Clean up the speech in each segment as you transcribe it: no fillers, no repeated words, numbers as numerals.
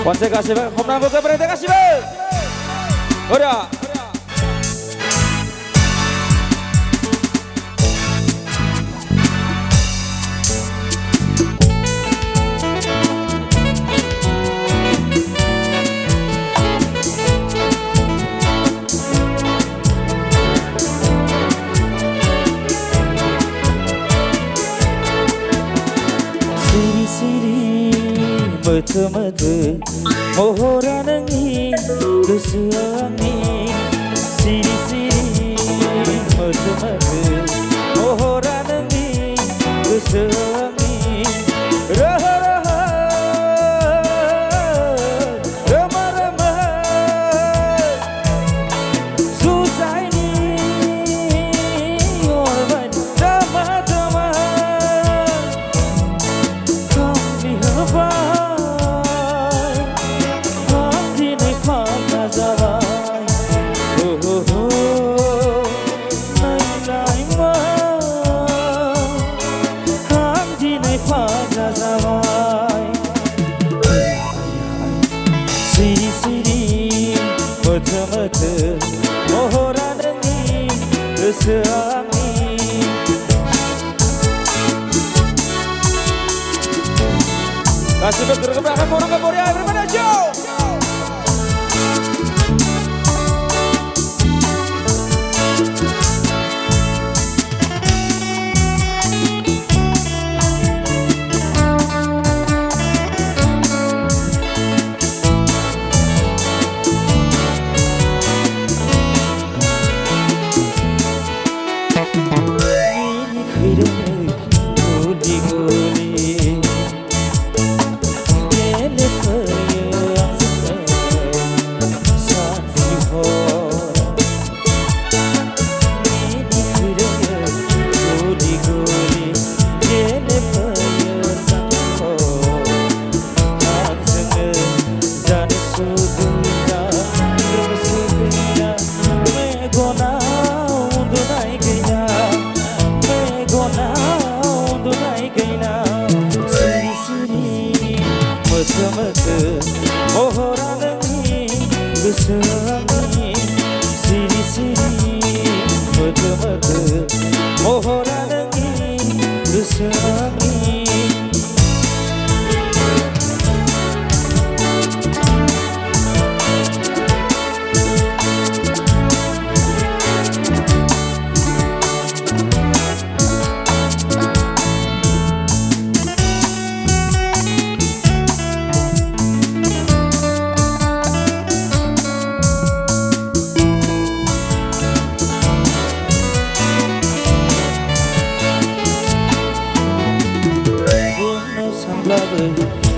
번째 가시면 홈런 볼까 버리대 가시면 어려 Mata-mata mohoran angin kesuami siri-siri mata-mata mohoran angin kesuami raha-raha rama-rama susah ini orang drama-drama kami hamba mata-mata mohoran angin kesuami kasih betul ke belakang orang ke Korea daripada Joe mata-mata mohoran angin kesuami siri-siri mata-mata mohoran angin kesuami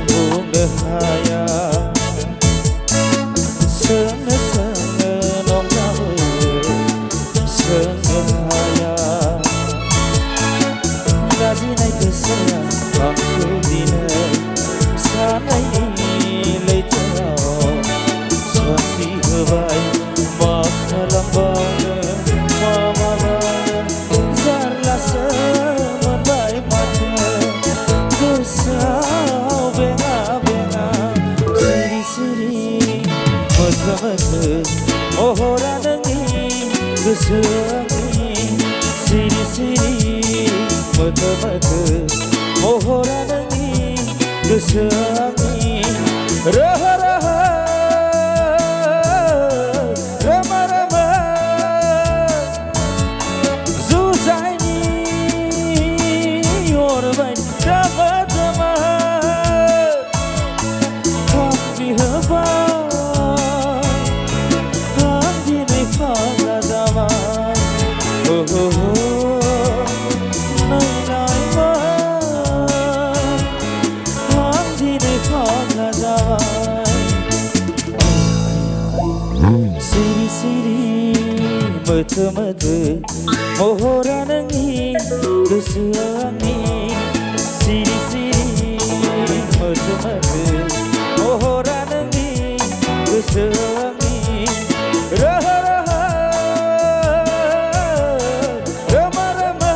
bunga haya senga-senga nong tahu senga haya gaji naik kesayang aku dina sana ini leitau suami kebaik makalang bana mama bana zarla semenbai mata kesau benga-benga siri-siri mata-mata mohoran angin kesuami siri-siri mata-mata mohoran angin kesuami raha-raha rama-rama susah ini orang drama-drama kami hamba kami nekala zaman nai-nai kami nekala zaman siri-siri mata-mata mohoran angin kesuami siri-siri mata-mata mohoran angin kesuami raha-raha rama-rama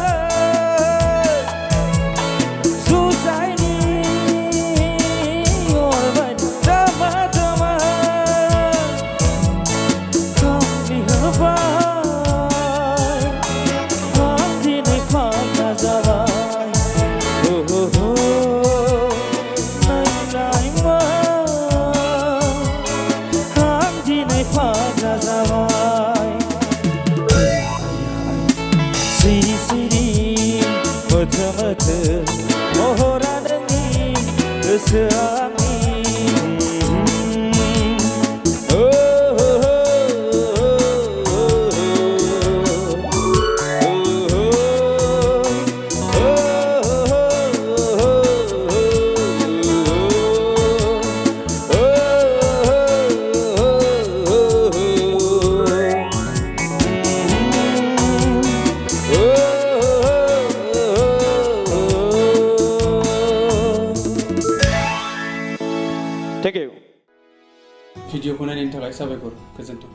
susah ini orang drama गोसो आंनि Thank you. भिडिअखौ नायनायनि थाखाय साबायखर गोजोन्थों